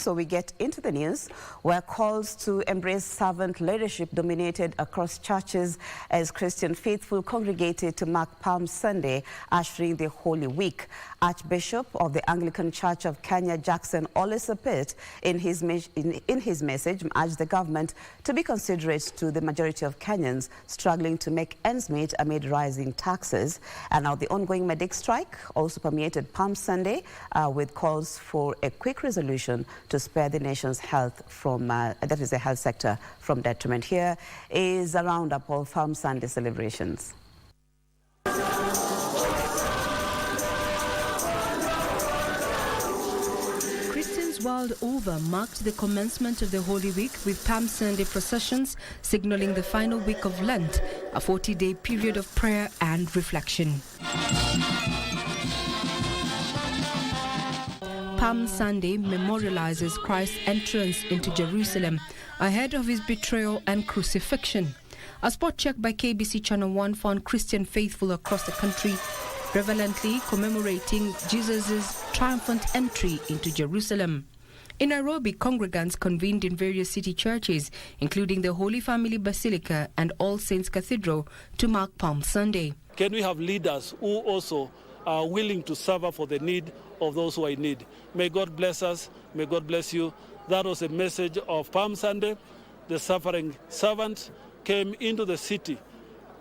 So we get into the news where calls to embrace servant leadership dominated across churches as Christian faithful congregated to mark Palm Sunday, ushering the Holy Week. Archbishop of the Anglican Church of Kenya, Jackson Olesapit, in his message urged the government to be considerate to the majority of Kenyans struggling to make ends meet amid rising taxes. And now the ongoing medic strike also permeated Palm Sunday with calls for a quick resolution to spare the nation's health from, that is the health sector, from detriment. Here is a roundup of Palm Sunday celebrations. Christians world over marked the commencement of the Holy Week with Palm Sunday processions, signaling the final week of Lent, a 40-day period of prayer and reflection. Palm Sunday memorializes Christ's entrance into Jerusalem ahead of his betrayal and crucifixion. A spot check by KBC Channel 1 found Christian faithful across the country reverently commemorating Jesus' triumphant entry into Jerusalem. In Nairobi, congregants convened in various city churches, including the Holy Family Basilica and All Saints Cathedral, to mark Palm Sunday. Can we have leaders who also are willing to suffer for the need of those who are in need? May God bless us. May God bless you. That was a message of Palm Sunday. The suffering servant came into the city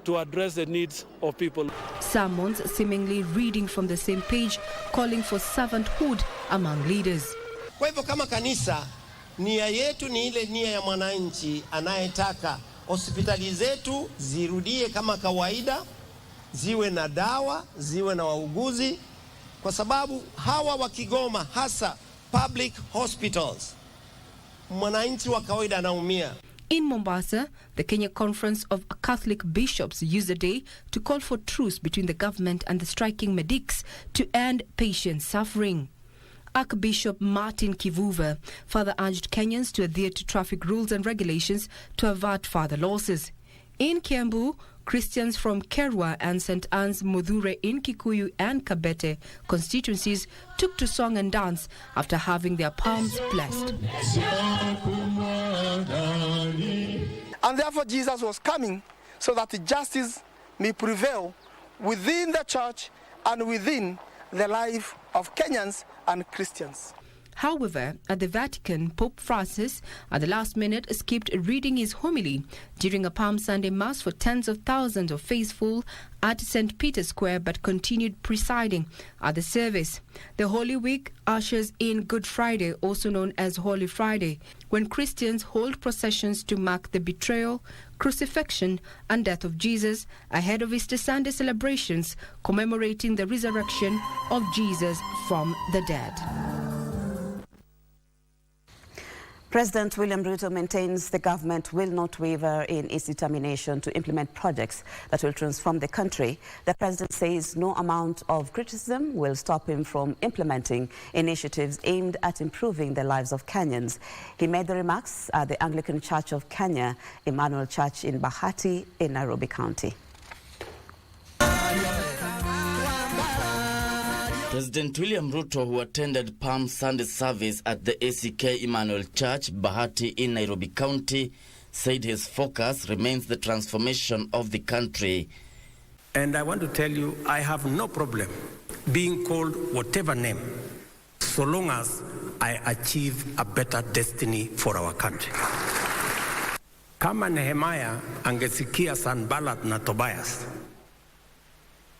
to address the needs of people. Sermons seemingly reading from the same page, calling for servanthood among leaders. Kwa hivyo kama kanisa, nia yetu ni ile nia ya mwananchi anayetaka hospitali zetu zirudie kama kawaida, ziwe na dawa, ziwe na wauguzi, kwa sababu hawa wakigoma, hasa public hospitals, mwananchi wa kawaida anaumia. In Mombasa, the Kenya Conference of Catholic Bishops used the day to call for truce between the government and the striking medics to end patient suffering. Archbishop Martin Kivuva further urged Kenyans to adhere to traffic rules and regulations to avert further losses. In Kiambu, Christians from Kerwa and St. Anne's Mudhure in Kikuyu and Kabete constituencies took to song and dance after having their palms blessed. And therefore Jesus was coming so that justice may prevail within the church and within the life of Kenyans and Christians. However, at the Vatican, Pope Francis, at the last minute, skipped reading his homily during a Palm Sunday Mass for tens of thousands of faithful at St. Peter's Square, but continued presiding at the service. The Holy Week ushers in Good Friday, also known as Holy Friday, when Christians hold processions to mark the betrayal, crucifixion, and death of Jesus ahead of Easter Sunday celebrations commemorating the resurrection of Jesus from the dead. President William Ruto maintains the government will not waver in its determination to implement projects that will transform the country. The president says no amount of criticism will stop him from implementing initiatives aimed at improving the lives of Kenyans. He made the remarks at the Anglican Church of Kenya, Emmanuel Church in Bahati in Nairobi County. President William Ruto, who attended Palm Sunday service at the ACK Emmanuel Church, Bahati in Nairobi County, said his focus remains the transformation of the country. And I want to tell you, I have no problem being called whatever name, so long as I achieve a better destiny for our country. Kama Nehemiah angesikia Sanballat na Tobias,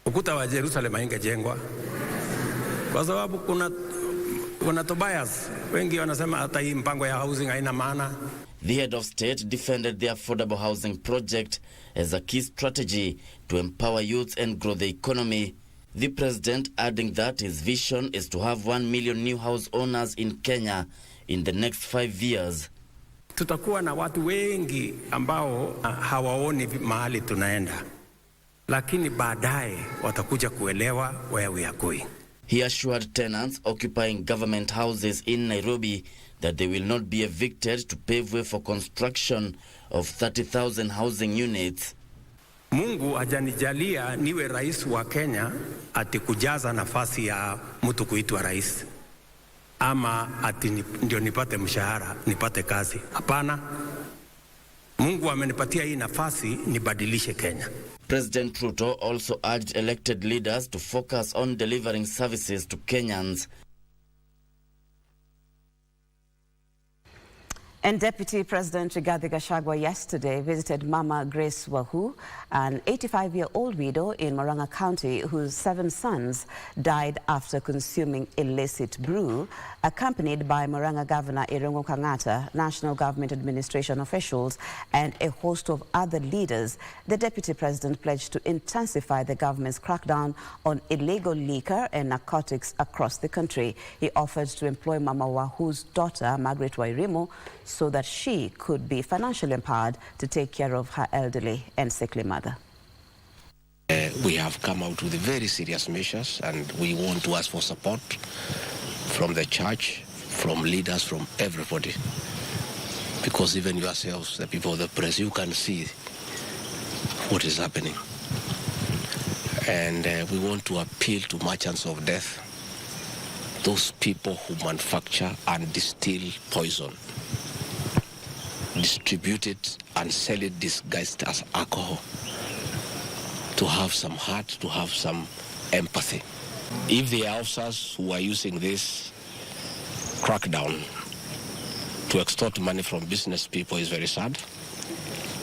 ukuta wa Jerusalem haingejengwa. Kwa sababu kuna Tobias, wengi wanasema hata hii mpango ya housing haina maana. The head of state defended the affordable housing project as a key strategy to empower youth and grow the economy. The president adding that his vision is to have 1 million new house owners in Kenya in the next 5 years. Tutakuwa na watu wengi ambao hawaoni mahali tunaenda, lakini baadaye watakuja kuelewa where we are going. He assured tenants occupying government houses in Nairobi that they will not be evicted to pave way for construction of 30,000 housing units. Mungu hajanijalia niwe rais wa Kenya ati kujaza nafasi ya mtu kuitwa rais. ama ati ndio nipate mshahara, nipate kazi. Hapana. Mungu amenipatia hii nafasi nibadilishe Kenya. President Ruto also urged elected leaders to focus on delivering services to Kenyans. And Deputy President Rigathi Gachagua yesterday visited Mama Grace Wahu, an 85-year-old widow in Murang'a County whose 7 sons died after consuming illicit brew, accompanied by Murang'a Governor Irungu Kang'ata, National Government Administration officials, and a host of other leaders. The Deputy President pledged to intensify the government's crackdown on illegal liquor and narcotics across the country. He offered to employ Mama Wahu's daughter, Margaret Wairimu, so that she could be financially empowered to take care of her elderly and sickly mother. We have come out with very serious measures, and we want to ask for support from the church, from leaders, from everybody. Because even yourselves, the people of the press, you can see what is happening. And we want to appeal to merchants of death, those people who manufacture and distill poison, distribute it and sell it disguised as alcohol, to have some heart, to have some empathy. If the officers who are using this crackdown to extort money from business people is very sad,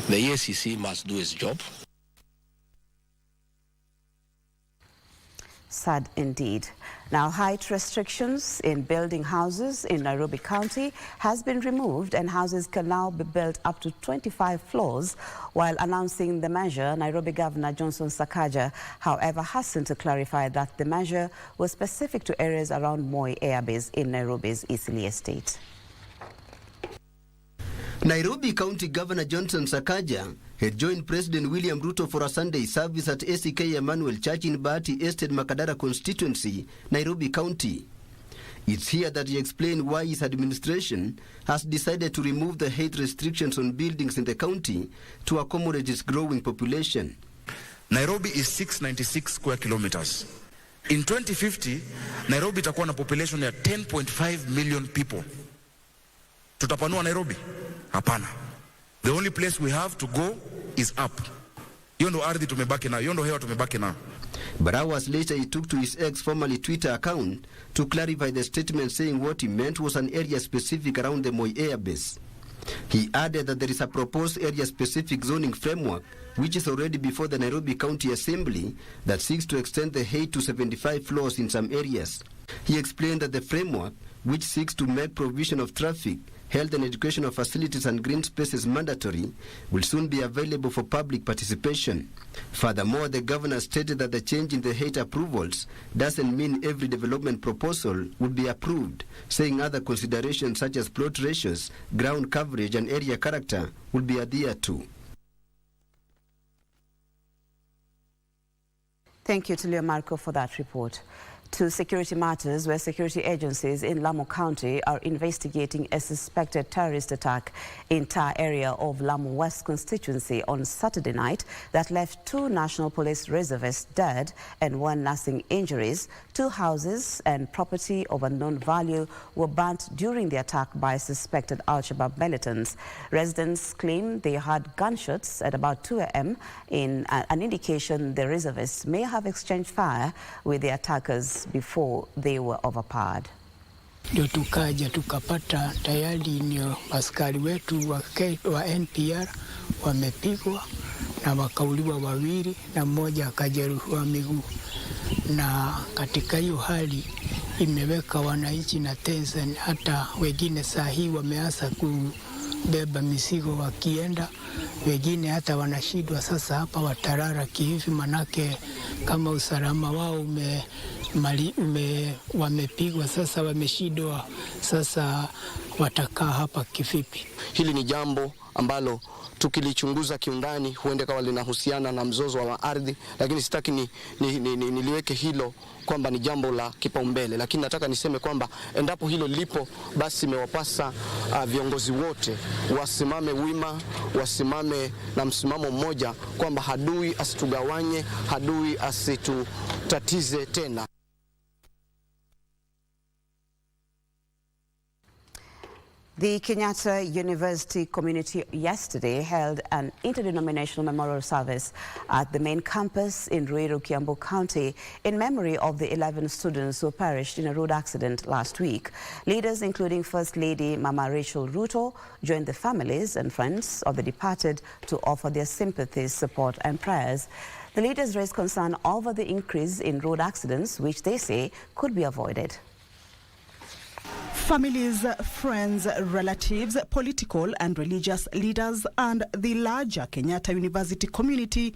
the EACC must do its job. Sad indeed. Now, height restrictions in building houses in Nairobi County has been removed, and houses can now be built up to 25 floors. While announcing the measure, Nairobi Governor Johnson Sakaja, however, hastened to clarify that the measure was specific to areas around Moi Air Base in Nairobi's Eastleigh Estate. Nairobi County Governor Johnson Sakaja had joined President William Ruto for a Sunday service at ACK Emmanuel Church in Bahati Estate, Makadara constituency, Nairobi County. It's here that he explained why his administration has decided to remove the height restrictions on buildings in the county to accommodate its growing population. Nairobi is 696 square kilometers. In 2050, Nairobi itakuwa na population ya 10.5 million people. Tutapanua Nairobi? Hapana. The only place we have to go is up. Hiyo ndo ardhi tumebaki na, hiyo ndo hewa tumebaki na. But hours later he took to his ex-formerly Twitter account to clarify the statement, saying what he meant was an area specific around the Moi Air Base. He added that there is a proposed area-specific zoning framework which is already before the Nairobi County Assembly that seeks to extend the height to 75 floors in some areas. He explained that the framework, which seeks to make provision of traffic, health and educational facilities and green spaces mandatory, will soon be available for public participation. Furthermore, the governor stated that the change in the height approvals doesn't mean every development proposal would be approved, saying other considerations such as plot ratios, ground coverage and area character will be adhered to. Thank you to Leo Marco for that report. To security matters, where security agencies in Lamu County are investigating a suspected terrorist attack in Tar area of Lamu West constituency on Saturday night that left 2 National Police reservists dead and 1 nursing injuries. 2 houses and property of unknown value were burnt during the attack by suspected Al-Shabaab militants. Residents claim they heard gunshots at about 2 a.m. in an indication the reservists may have exchanged fire with the attackers before they were overpowered. Ndio tukaja tukapata tayari ni askari wetu wa NPR wamepigwa na wakauliwa 2 na mmoja akajeruhiwa miguu, na katika hiyo hali imeweka wananchi na tension. Hata wengine saa hii wameanza kubeba mizigo wakienda, wengine hata wanashindwa sasa hapa watarara kihivi, manake kama usalama wao wamepigwa sasa, wameshindwa sasa watakaa hapa kivipi. Hili ni jambo ambalo tukilichunguza kiundani huenda kawa linahusiana na mzozo wa ardhi, lakini sitaki niliweke hilo kwamba ni jambo la kipaumbele, lakini nataka niseme kwamba endapo hilo lipo, basi imewapasa viongozi wote wasimame wima, wasimame na msimamo mmoja kwamba hadui asitugawanye, hadui asitutatize tena. The Kenyatta University community yesterday held an interdenominational memorial service at the main campus in Ruiru, Yambo County in memory of the 11 students who perished in a road accident last week. Leaders including First Lady Mama Rachel Ruto joined the families and friends of the departed to offer their sympathies, support and prayers. The leaders raised concern over the increase in road accidents, which they say could be avoided. Families, friends, relatives, political and religious leaders and the larger Kenyatta University community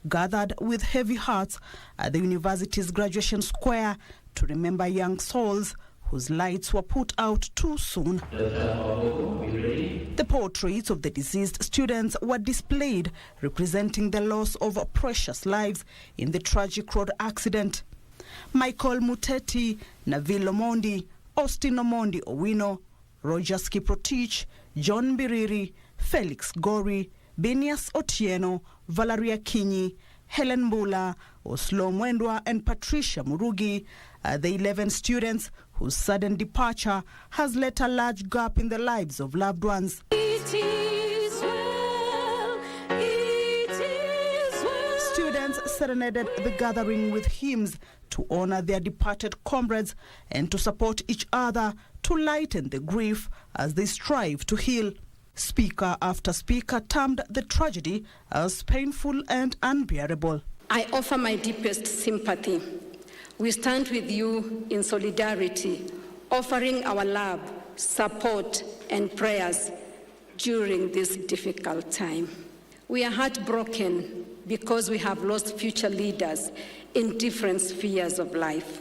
gathered with heavy hearts at the university's graduation square to remember young souls whose lights were put out too soon. The portraits of the deceased students were displayed, representing the loss of precious lives in the tragic road accident. Michael Muteti, Navil Omondi, Austin Omondi Owino, Roger Kiprotich, John Biriri, Felix Gori, Benias Otieno, Valeria Kinyi, Helen Mbula, Oslo Mwendwa and Patricia Murugi are the 11 students whose sudden departure has left a large gap in the lives of loved ones. It is well, it is well. Students serenaded the gathering with hymns to honor their departed comrades and to support each other to lighten the grief as they strive to heal. Speaker after speaker termed the tragedy as painful and unbearable. I offer my deepest sympathy. We stand with you in solidarity, offering our love, support, and prayers during this difficult time. We are heartbroken because we have lost future leaders in different spheres of life.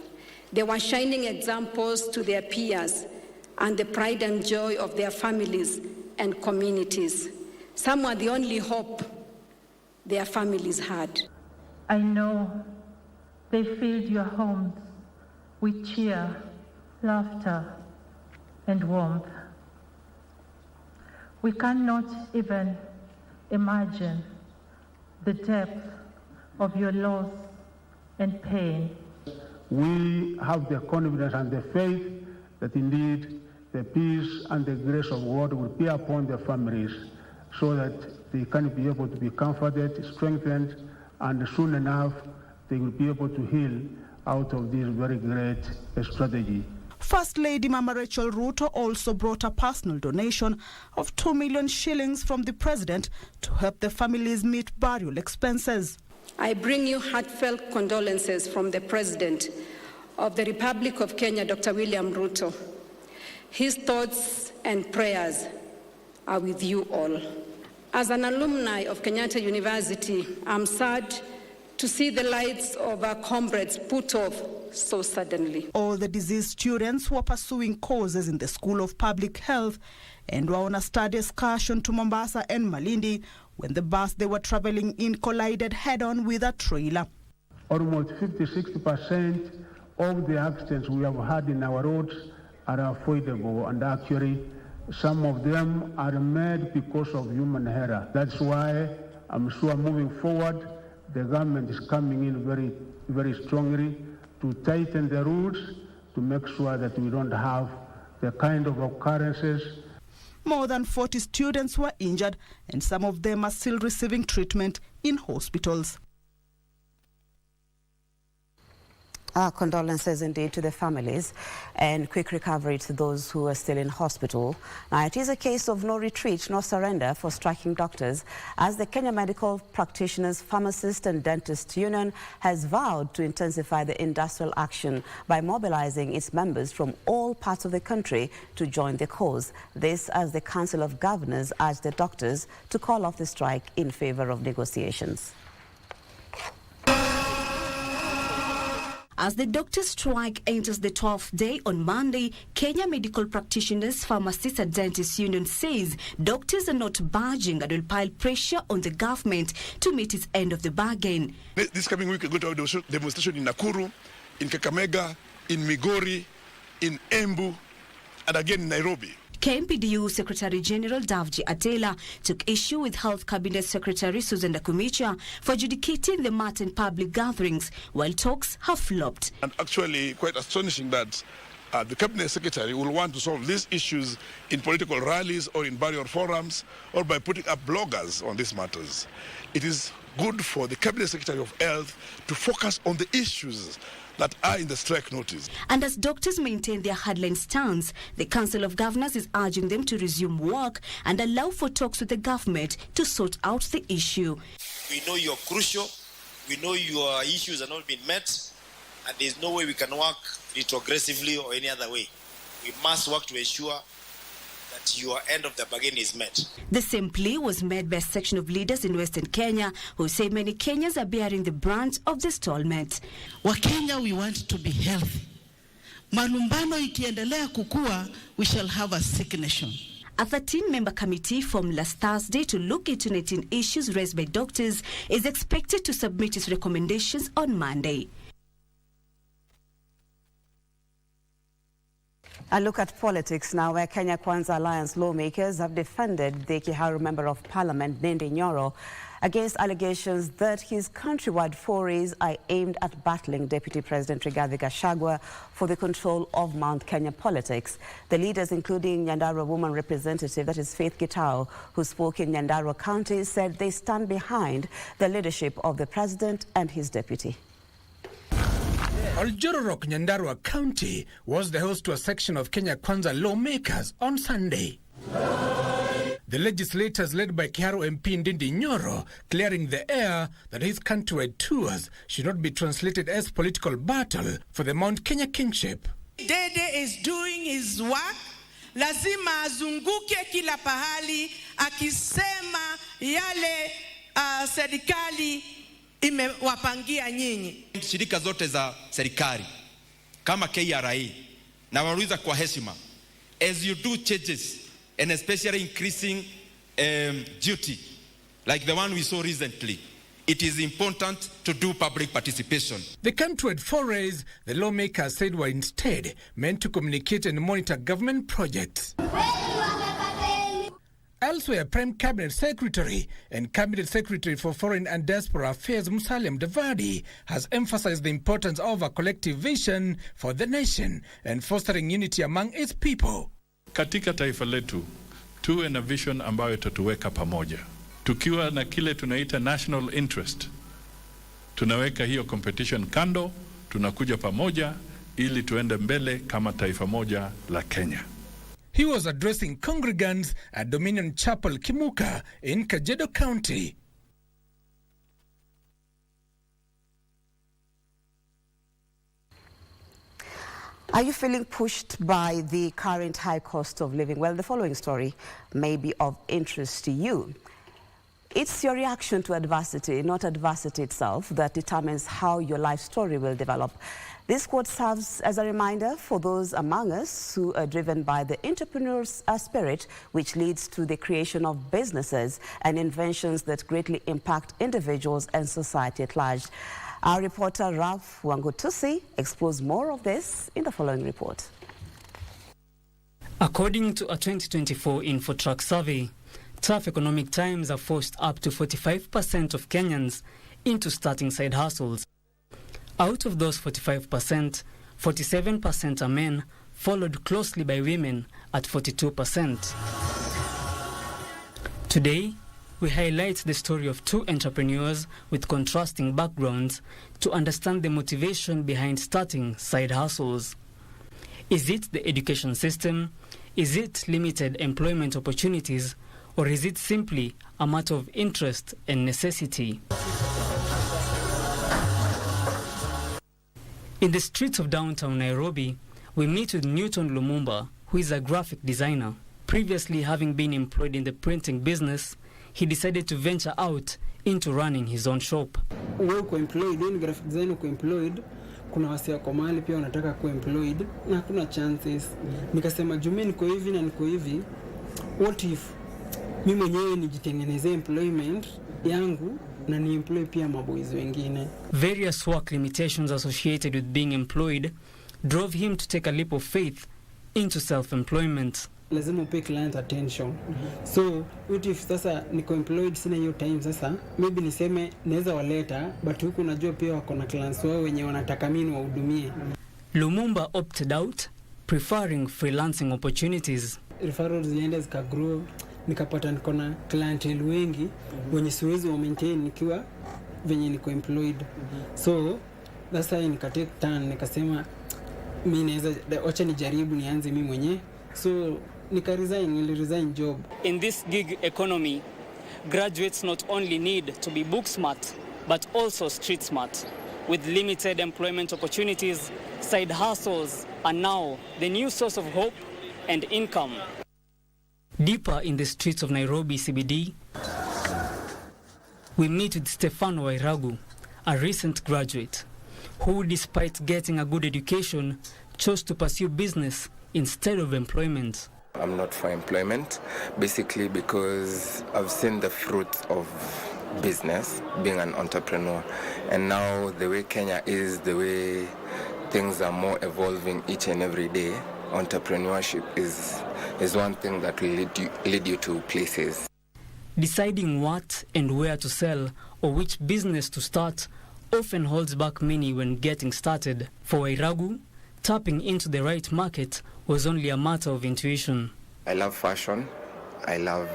They were shining examples to their peers and the pride and joy of their families and communities. Some were the only hope their families had. I know they filled your homes with cheer, laughter, and warmth. We cannot even imagine the depth of your loss and pain. We have the confidence and the faith that indeed the peace and the grace of God will be upon their families so that they can be able to be comforted, strengthened, and soon enough they will be able to heal out of this very great strategy. First Lady Mama Rachel Ruto also brought a personal donation of 2 million shillings from the President to help the families meet burial expenses. I bring you heartfelt condolences from the President of the Republic of Kenya, Dr. William Ruto. His thoughts and prayers are with you all. As an alumni of Kenyatta University, I'm sad to see the lights of our comrades put off so suddenly. All the deceased students were pursuing courses in the School of Public Health and were on a study excursion to Mombasa and Malindi when the bus they were traveling in collided head-on with a trailer. Almost 50-60% of the accidents we have had in our roads are avoidable, and actually some of them are made because of human error. That's why I'm sure moving forward the government is coming in very, very strongly to tighten the rules to make sure that we don't have the kind of occurrences. More than 40 students were injured and some of them are still receiving treatment in hospitals. Our condolences indeed to the families and quick recovery to those who are still in hospital. Now, it is a case of no retreat, no surrender for striking doctors, as the Kenya Medical Practitioners, Pharmacists and Dentists Union has vowed to intensify the industrial action by mobilizing its members from all parts of the country to join the cause. This as the Council of Governors urged the doctors to call off the strike in favor of negotiations. As the doctor strike enters the 12th day on Monday, Kenya Medical Practitioners, Pharmacists and Dentists Union says doctors are not budging and will pile pressure on the government to meet its end of the bargain. This coming week, we're going to have a demonstration in Nakuru, in Kakamega, in Migori, in Embu, and again in Nairobi. KMPDU Secretary General Davji Atela took issue with Health Cabinet Secretary Susan Nakumicha for adjudicating the matter in public gatherings, while talks have flopped. And actually quite astonishing that the cabinet secretary will want to solve these issues in political rallies or in burial forums or by putting up bloggers on these matters. It is good for the cabinet secretary of health to focus on the issues that are in the strike notice. And as doctors maintain their hardline stance, the Council of Governors is urging them to resume work and allow for talks with the government to sort out the issue. We know you're crucial. We know your issues are not being met, and there's no way we can work retrogressively or any other way. We must work to ensure that your end of the bargain is met. The same plea was made by a section of leaders in Western Kenya who say many Kenyans are bearing the brunt of the stallment. Wakenya, we want to be healthy. Malumbano ikiendelea kukua, we shall have a sick nation. A 13-member committee formed last Thursday to look into 19 issues raised by doctors is expected to submit its recommendations on Monday. A look at politics now, where Kenya Kwanza Alliance lawmakers have defended the Kiharu Member of Parliament, Ndindi Nyoro, against allegations that his countrywide forays are aimed at battling Deputy President Rigathi Gachagua for the control of Mount Kenya politics. The leaders, including Nyandarua woman representative, that is Faith Gitau, who spoke in Nyandarua County, said they stand behind the leadership of the president and his deputy. Oljororok, Nyandarua County, was the host to a section of Kenya Kwanza lawmakers on Sunday. The legislators led by Kiharu MP Ndindi Nyoro clearing the air that his countrywide tours should not be translated as political battle for the Mount Kenya kingship. Dede is doing his work. Lazima azunguke kila pahali akisema yale serikali imewapangia nyinyi. Shirika zote za serikali kama KRA na waruiza kwa heshima, as you do changes and especially increasing duty like the one we saw recently, it is important to do public participation. The countrywide forays, the lawmakers said, were instead meant to communicate and monitor government projects. Elsewhere, Prime Cabinet Secretary and Cabinet Secretary for Foreign and Diaspora Affairs Musalia Mudavadi has emphasized the importance of a collective vision for the nation and fostering unity among its people. Katika taifa letu, tuwe na vision ambayo itatuweka pamoja. Tukiwa na kile tunaita national interest, tunaweka hiyo competition kando, tunakuja pamoja ili tuende mbele kama taifa moja la Kenya. He was addressing congregants at Dominion Chapel, Kimuka, in Kajiado County. Are you feeling pushed by the current high cost of living? Well, the following story may be of interest to you. It's your reaction to adversity, not adversity itself, that determines how your life story will develop. This quote serves as a reminder for those among us who are driven by the entrepreneur's spirit, which leads to the creation of businesses and inventions that greatly impact individuals and society at large. Our reporter Ralph Wangutusi explores more of this in the following report. According to a 2024 InfoTrack survey, tough economic times have forced up to 45% of Kenyans into starting side hustles. Out of those 45%, 47% are men, followed closely by women at 42%. Today, we highlight the story of two entrepreneurs with contrasting backgrounds to understand the motivation behind starting side hustles. Is it the education system? Is it limited employment opportunities? Or is it simply a matter of interest and necessity? In the streets of downtown Nairobi, we meet with Newton Lumumba, who is a graphic designer. Previously having been employed in the printing business, he decided to venture out into running his own shop. Wewe uko employed, wewe ni graphic designer uko employed, kuna wasi wako mahali pia wanataka kuwa employed na hakuna chances. Nikasema jumi niko hivi na niko hivi, what if mimi mwenyewe nijitengenezee employment yangu na ni employ pia maboys wengine. Various work limitations associated with being employed drove him to take a leap of faith into self-employment. Lazima upe client attention. So, what if sasa niko employed sina hiyo time sasa, maybe niseme naweza waleta, but huku najua pia wako na clients wao wenye wanataka mimi wahudumie. Lumumba opted out preferring freelancing opportunities. Referrals ziende zikagrow, nikapata niko na clientele wengi wenye siwezi wa maintain nikiwa venye niko employed. So that's why nikatake turn, nikasema mimi naweza acha nijaribu nianze mimi mwenyewe. So niliresign job. In this gig economy, graduates not only need to be book smart but also street smart. With limited employment opportunities, side hustles are now the new source of hope and income. Deeper in the streets of Nairobi CBD, we meet with Stefano Wairagu, a recent graduate, who, despite getting a good education, chose to pursue business instead of employment. I'm not for employment, basically because I've seen the fruits of business, being an entrepreneur. And now the way Kenya is, the way things are more evolving each and every day, entrepreneurship is one thing that will lead you to places. Deciding what and where to sell or which business to start often holds back many when getting started. For Wairagu, tapping into the right market was only a matter of intuition. I love fashion. I love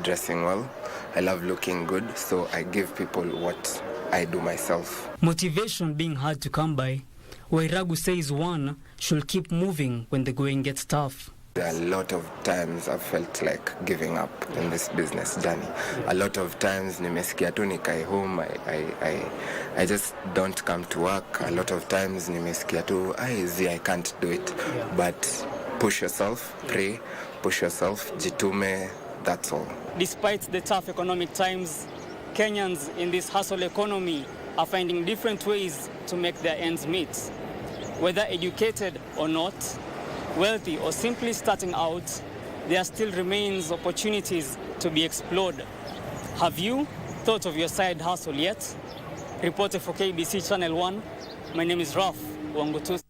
dressing well. I love looking good, so I give people what I do myself. Motivation being hard to come by, Wairagu says one should keep moving when the going gets tough. There are a lot of times I've felt like giving up in this business journey. A lot of times nimesikia tu nikai home, I just don't come to work. A lot of times nimesikia tu I can't do it. But push yourself, pray, push yourself, jitume, that's all. Despite the tough economic times, Kenyans in this hustle economy are finding different ways to make their ends meet. Whether educated or not, wealthy or simply starting out, there still remains opportunities to be explored. Have you thought of your side hustle yet? Reporter for KBC Channel 1, my name is Ralph Wangutusi.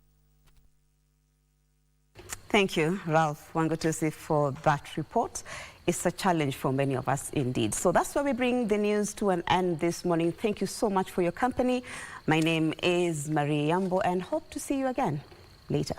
Thank you, Ralph Wangutusi, for that report. It's a challenge for many of us indeed. So that's where we bring the news to an end this morning. Thank you so much for your company. My name is Marie Yambo and hope to see you again later.